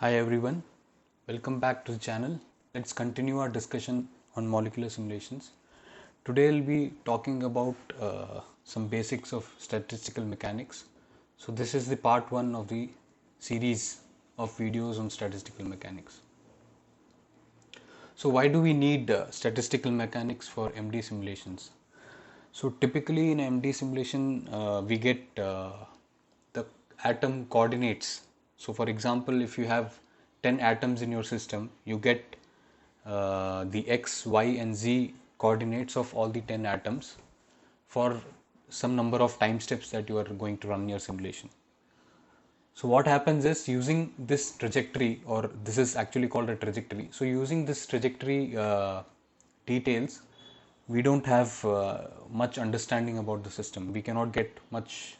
Hi everyone, welcome back to the channel. Let's continue our discussion on molecular simulations. Today I'll be talking about some basics of statistical mechanics. So this is the part 1 of the series of videos on statistical mechanics. So why do we need statistical mechanics for MD simulations? So typically in MD simulation we get the atom coordinates. So for example, if you have 10 atoms in your system, you get the x, y and z coordinates of all the 10 atoms for some number of time steps that you are going to run your simulation. So what happens is, using this trajectory, or this is actually called a trajectory. So using this trajectory details, we don't have much understanding about the system. We cannot get much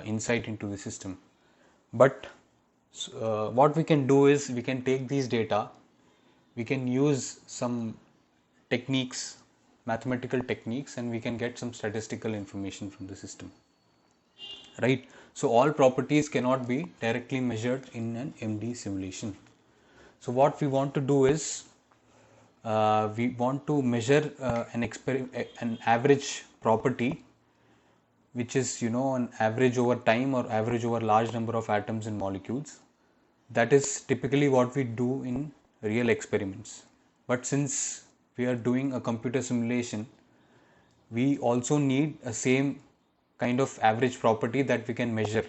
insight into the system. But what we can do is, we can take these data, we can use some techniques, mathematical techniques, and we can get some statistical information from the system. Right? So all properties cannot be directly measured in an MD simulation. So what we want to do is, we want to measure an average property, which is an average over time or average over large number of atoms and molecules. That is typically what we do in real experiments. But since we are doing a computer simulation, we also need a same kind of average property that we can measure.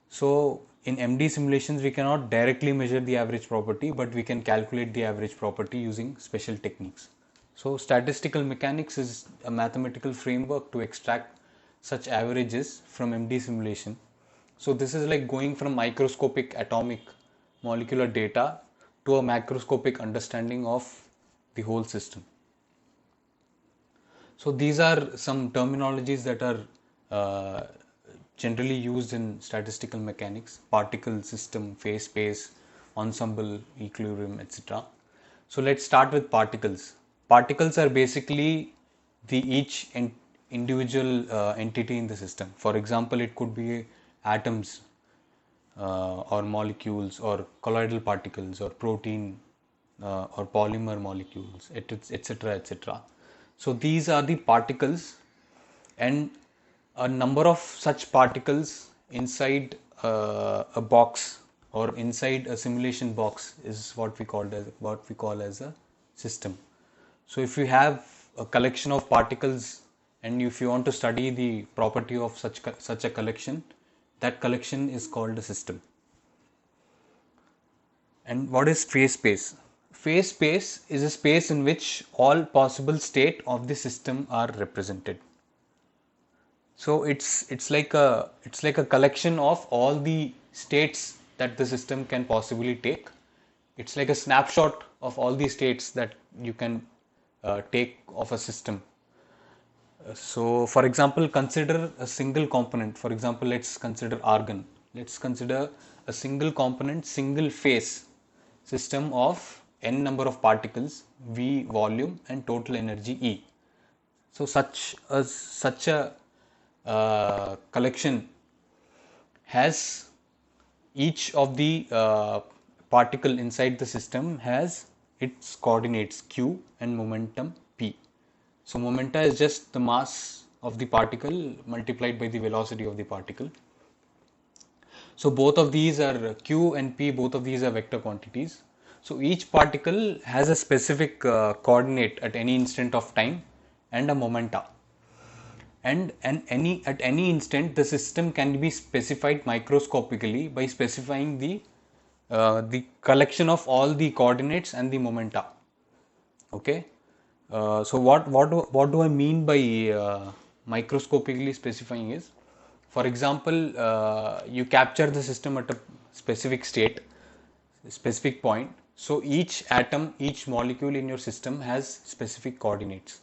So in MD simulations, we cannot directly measure the average property, but we can calculate the average property using special techniques. So statistical mechanics is a mathematical framework to extract such averages from MD simulation. So this is like going from microscopic atomic molecular data to a macroscopic understanding of the whole system. So these are some terminologies that are generally used in statistical mechanics: particle, system, phase space, ensemble, equilibrium, etc. So let's start with particles. Particles are basically the each individual entity in the system. For example, it could be atoms or molecules or colloidal particles or protein or polymer molecules, etc., etc. So these are the particles, and a number of such particles inside a box or inside a simulation box is what we call as a system. So if you have a collection of particles, and if you want to study the property of such a collection, that collection is called a system. And what is phase space? Phase space is a space in which all possible state of the system are represented. So it's like a collection of all the states that the system can possibly take. It's like a snapshot of all the states that you can take of a system. So for example, consider a single component. For example, let's consider argon. Let's consider a single component, single phase system of n number of particles, V volume and total energy E. So such a collection has each of the particle inside the system has its coordinates q and momentum p. So momenta is just the mass of the particle multiplied by the velocity of the particle. So both of these are q and p, both of these are vector quantities. So each particle has a specific coordinate at any instant of time and a momenta. And at any instant, the system can be specified microscopically by specifying the collection of all the coordinates and the momenta. Okay. So what do I mean by microscopically specifying is, for example, you capture the system at a specific state, specific point. So each atom, each molecule in your system has specific coordinates,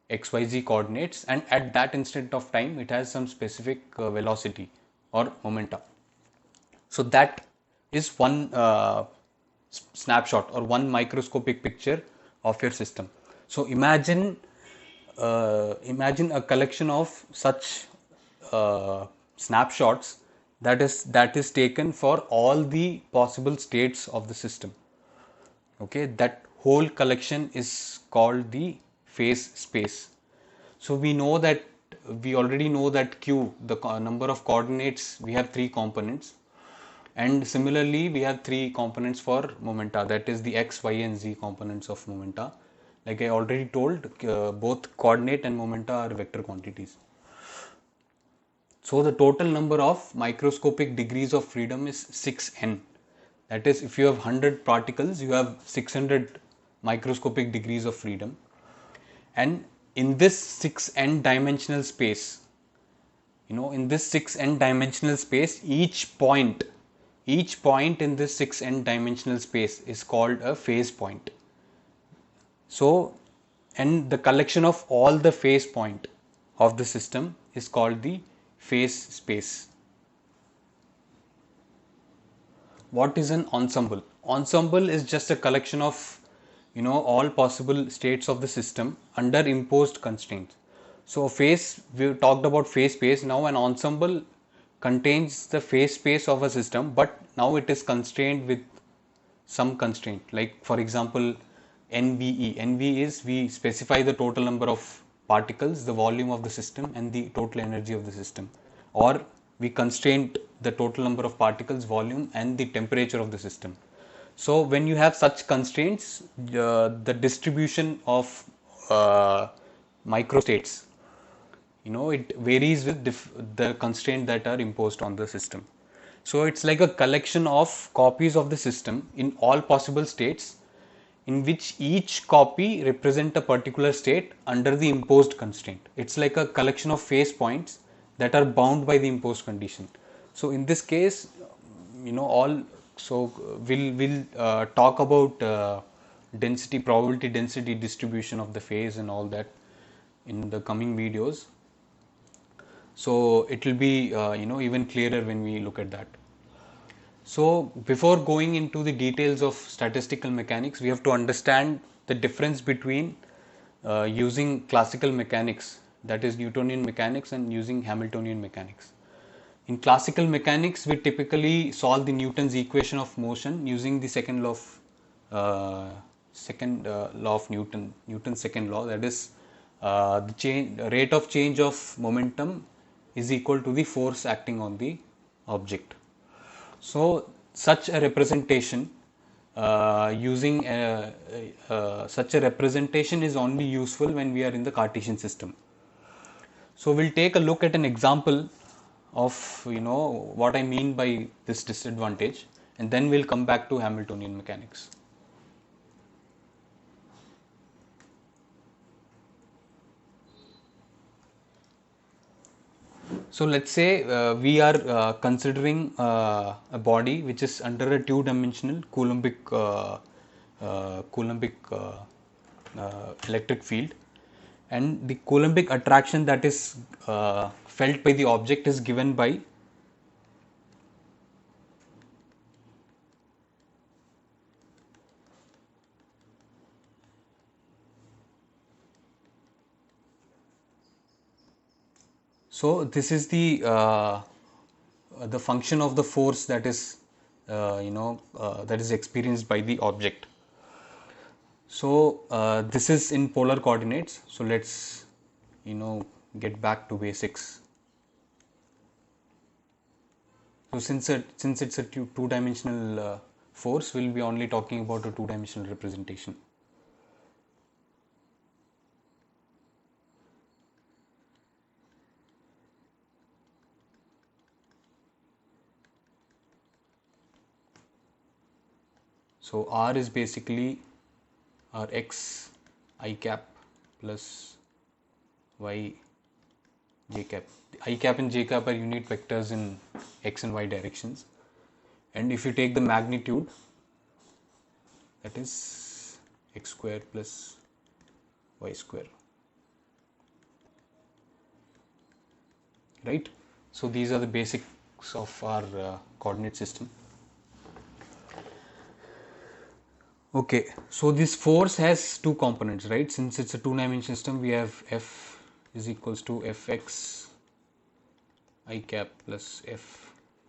xyz coordinates, and at that instant of time it has some specific velocity or momenta. So that is one snapshot or one microscopic picture of your system. So imagine a collection of such snapshots that is taken for all the possible states of the system. Okay, that whole collection is called the phase space. So we already know that q, the number of coordinates, we have three components, and similarly we have three components for momenta, that is the x, y and z components of momenta. Like I already told, both coordinate and momenta are vector quantities. So the total number of microscopic degrees of freedom is 6n. That is, if you have 100 particles, you have 600 microscopic degrees of freedom. And in this 6n dimensional space, in this 6n dimensional space, each point in this 6n dimensional space is called a phase point. So, and the collection of all the phase point of the system is called the phase space. What is an ensemble? Ensemble is just a collection of all possible states of the system under imposed constraints. So phase, we talked about phase space. Now an ensemble contains the phase space of a system, but now it is constrained with some constraint. Like for example, NVE. NVE is, we specify the total number of particles, the volume of the system and the total energy of the system, or we constrain the total number of particles, volume and the temperature of the system. So when you have such constraints, the distribution of microstates, it varies with the constraint that are imposed on the system. So it's like a collection of copies of the system in all possible states, in which each copy represent a particular state under the imposed constraint. It's like a collection of phase points that are bound by the imposed condition. So in this case, all, so we'll talk about probability density distribution of the phase and all that in the coming videos. So it will be even clearer when we look at that. So before going into the details of statistical mechanics, we have to understand the difference between using classical mechanics, that is Newtonian mechanics, and using Hamiltonian mechanics. In classical mechanics, we typically solve the Newton's equation of motion using the second law of Newton's second law, that is the rate of change of momentum is equal to the force acting on the object. So such a representation such a representation is only useful when we are in the Cartesian system. So we'll take a look at an example of what I mean by this disadvantage, and then we'll come back to Hamiltonian mechanics. So let's say we are considering a body which is under a two-dimensional Coulombic electric field, and the Coulombic attraction that is felt by the object is given by so this is the function of the force that is that is experienced by the object. So this is in polar coordinates. So let's get back to basics. So since it's a two-dimensional force, we'll be only talking about a two-dimensional representation. So R is basically our x I cap plus y j cap. I cap and j cap are unit vectors in x and y directions, and if you take the magnitude, that is x square plus y square, right? So these are the basics of our coordinate system. Okay, so this force has two components, right? Since it's a two-dimensional system, we have F is equals to Fx I cap plus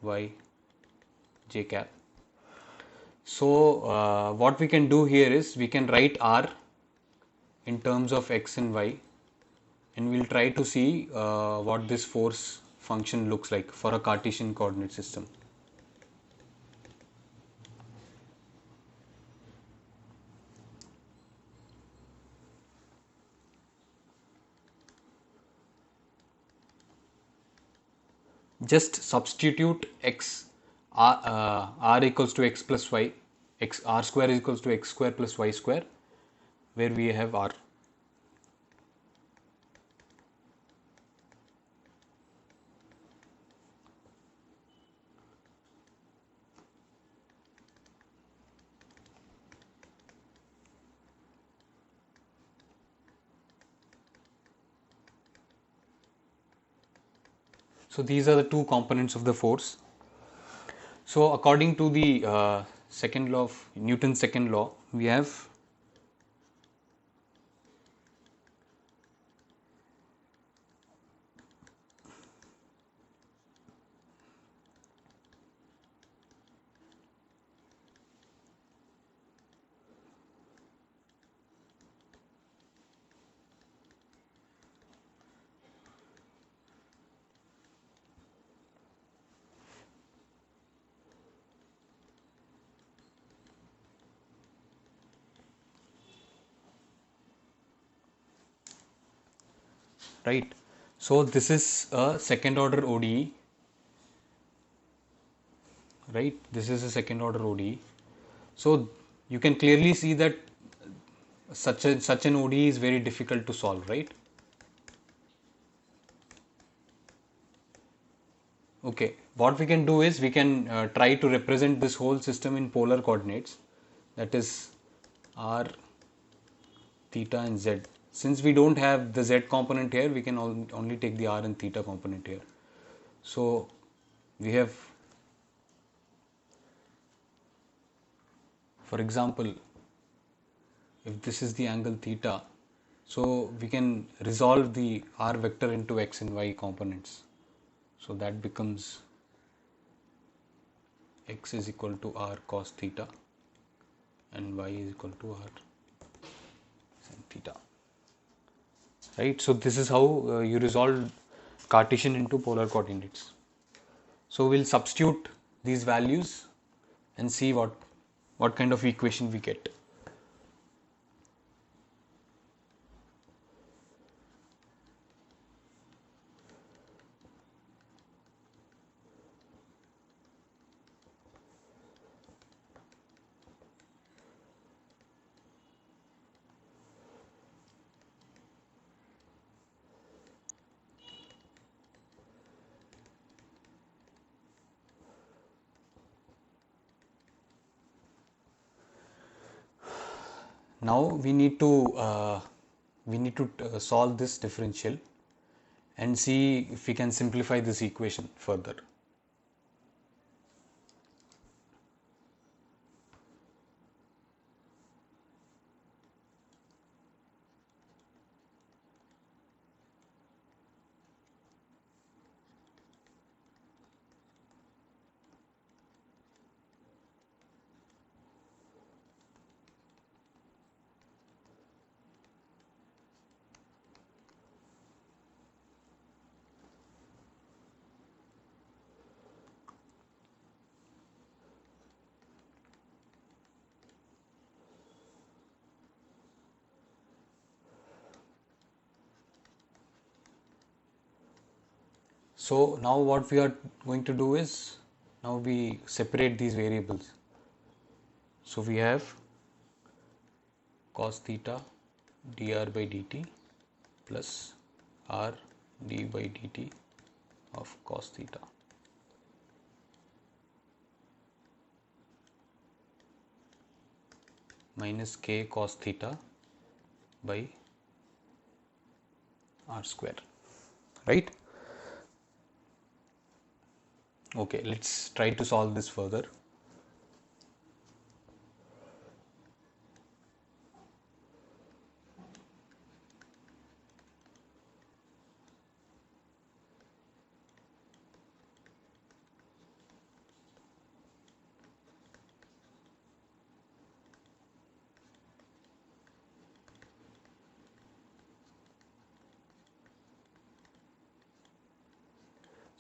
y j cap. So what we can do here is we can write r in terms of x and y, and we'll try to see what this force function looks like for a Cartesian coordinate system. Just substitute r equals to x plus y, r square is equals to x square plus y square, where we have r. So these are the two components of the force. So according to the second law of Newton's second law, we have right. So this is a second order ODE, right? This is a second order ODE. So you can clearly see that such an ODE is very difficult to solve, right? Okay, what we can do is we can try to represent this whole system in polar coordinates, that is r, theta and z. Since we don't have the z component here, we can only take the r and theta component here. So we have, for example, if this is the angle theta, so we can resolve the r vector into x and y components. So that becomes x is equal to r cos theta and y is equal to r sin theta. Right, so this is how you resolve Cartesian into polar coordinates. So we'll substitute these values and see what kind of equation we get. Now we need to solve this differential and see if we can simplify this equation further. So now what we are going to do is, now we separate these variables. So we have cos theta dr by dt plus r d by dt of cos theta minus k cos theta by r square, right? Okay, let's try to solve this further.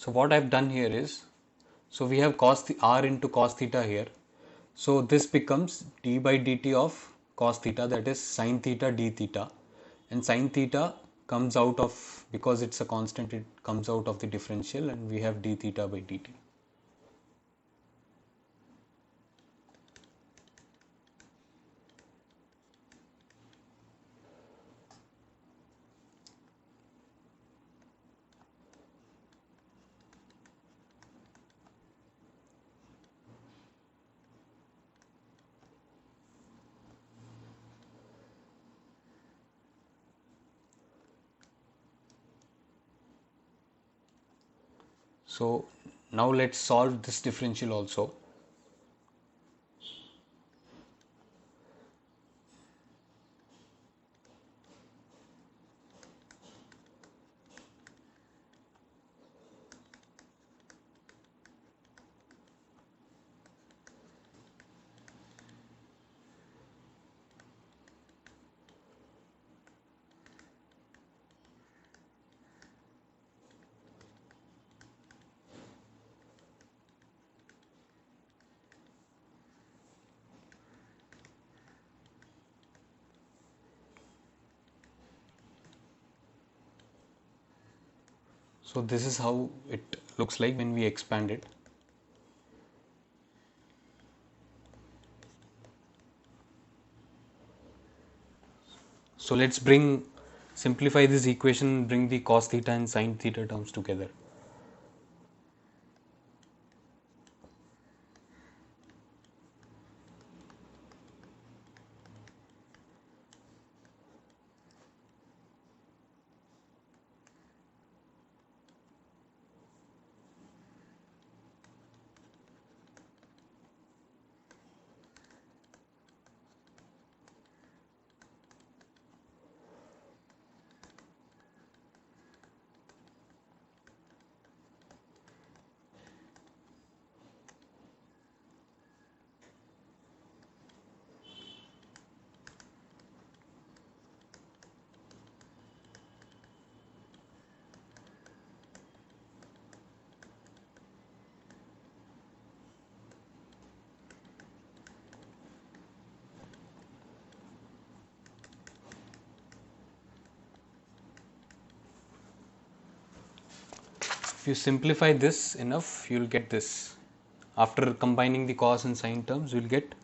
So what I've done here is, so we have cos r into cos theta here. So this becomes d by dt of cos theta, that is sin theta d theta, and sin theta comes out of, because it's a constant, it comes out of the differential, and we have d theta by dt. So now let's solve this differential also. So this is how it looks like when we expand it. So let's simplify this equation, bring the cos theta and sin theta terms together. If you simplify this enough, you'll get this. After combining the cos and sin terms, you'll get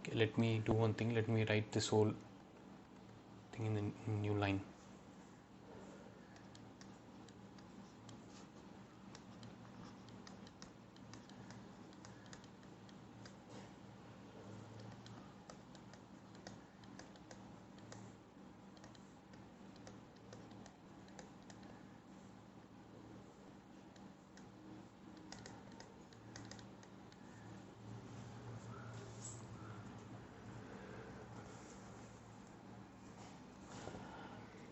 okay, let me do one thing. Let me write this whole thing in the new line.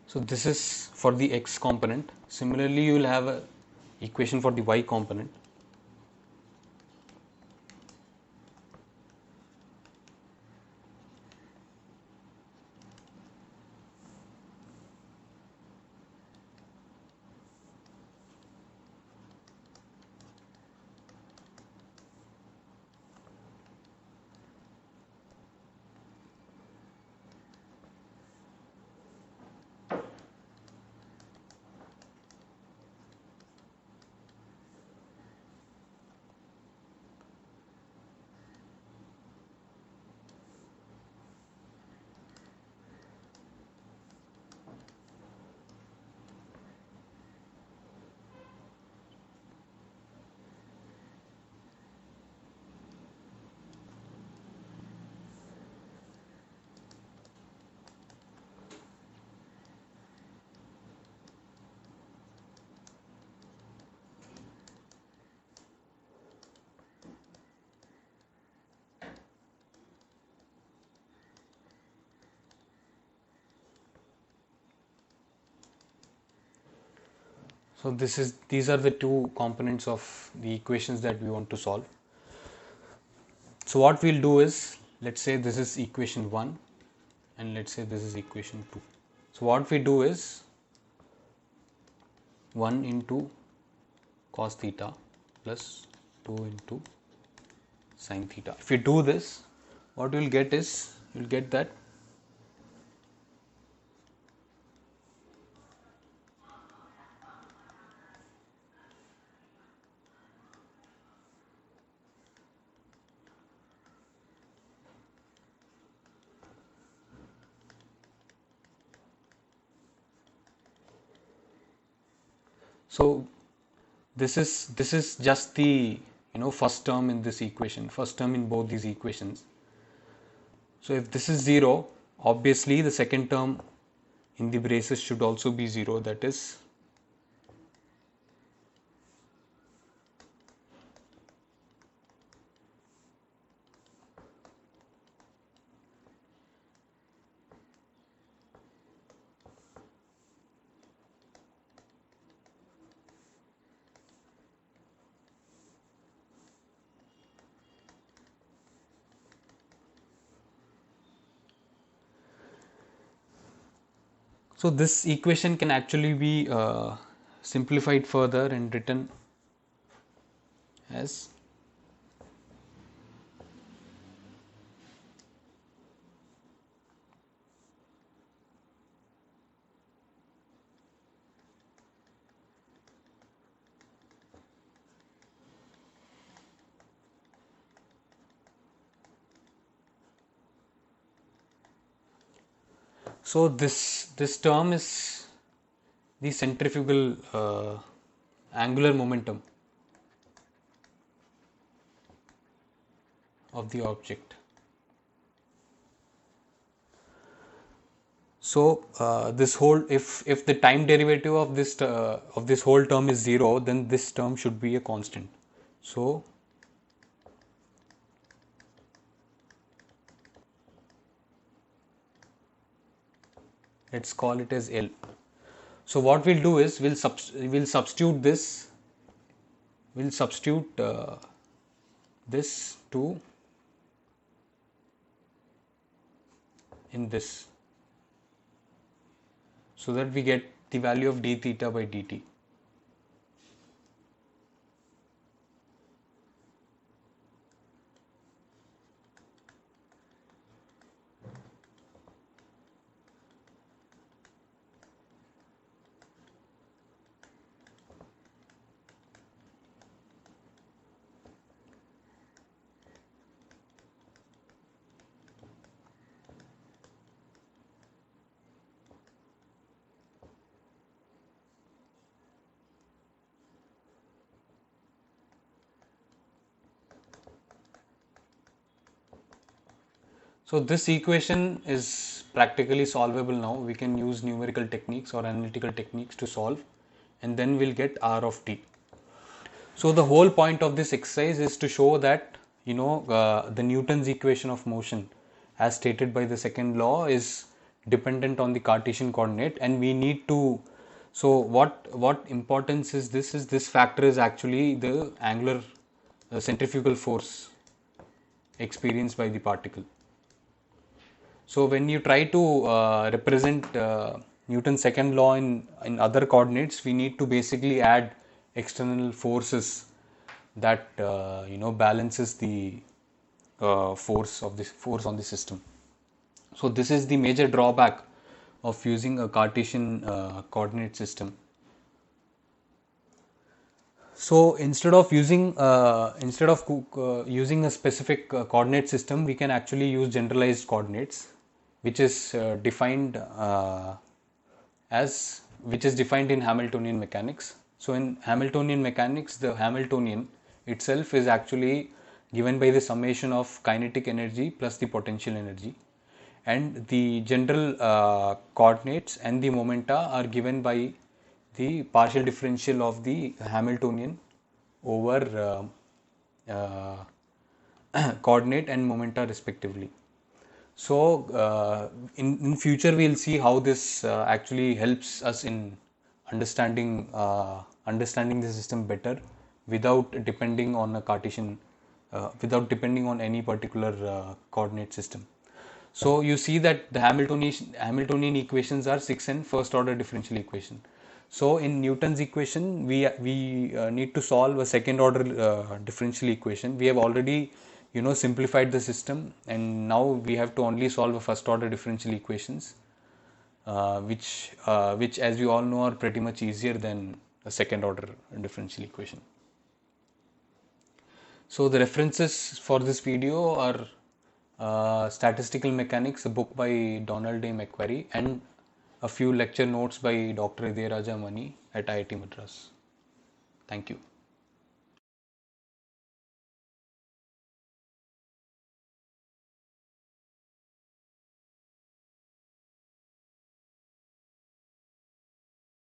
So this is for the x component. Similarly, you will have a equation for the y component. So these are the two components of the equations that we want to solve. So what we'll do is, let's say this is equation 1 and let's say this is equation 2. So what we do is 1 into cos theta plus 2 into sin theta. If you do this, what you'll get is, you'll get that so this is just the first term in this equation, first term in both these equations. So if this is 0, obviously the second term in the braces should also be 0, that is so this equation can actually be simplified further and written as so this term is the centrifugal angular momentum of the object. So this whole, if the time derivative of this whole term is 0, then this term should be a constant. So let's call it as L. So what we'll do is we'll substitute this, we'll substitute this to in this, so that we get the value of d theta by dt. So this equation is practically solvable now. We can use numerical techniques or analytical techniques to solve, and then we'll get R of t. So the whole point of this exercise is to show that the Newton's equation of motion, as stated by the second law, is dependent on the Cartesian coordinate, and we need to. So what importance is this? Is this factor is actually the angular centrifugal force experienced by the particle. So when you try to represent Newton's second law in other coordinates, we need to basically add external forces that balances the force on the system. So this is the major drawback of using a Cartesian coordinate system. So instead of using using a specific coordinate system, we can actually use generalized coordinates, which is defined in Hamiltonian mechanics. So in Hamiltonian mechanics, the Hamiltonian itself is actually given by the summation of kinetic energy plus the potential energy, and the general coordinates and the momenta are given by the partial differential of the Hamiltonian over coordinate and momenta respectively. So in future we'll see how this actually helps us in understanding the system better without depending on a Cartesian, without depending on any particular coordinate system. So you see that the Hamiltonian equations are 6 and first order differential equation. So in Newton's equation, we need to solve a second order differential equation. We have already simplified the system, and now we have to only solve a first order differential equations, which as we all know are pretty much easier than a second order differential equation. So the references for this video are Statistical Mechanics, a book by Donald A. McQuarrie, and a few lecture notes by Dr. Idayaraja Mani at IIT Madras. Thank you.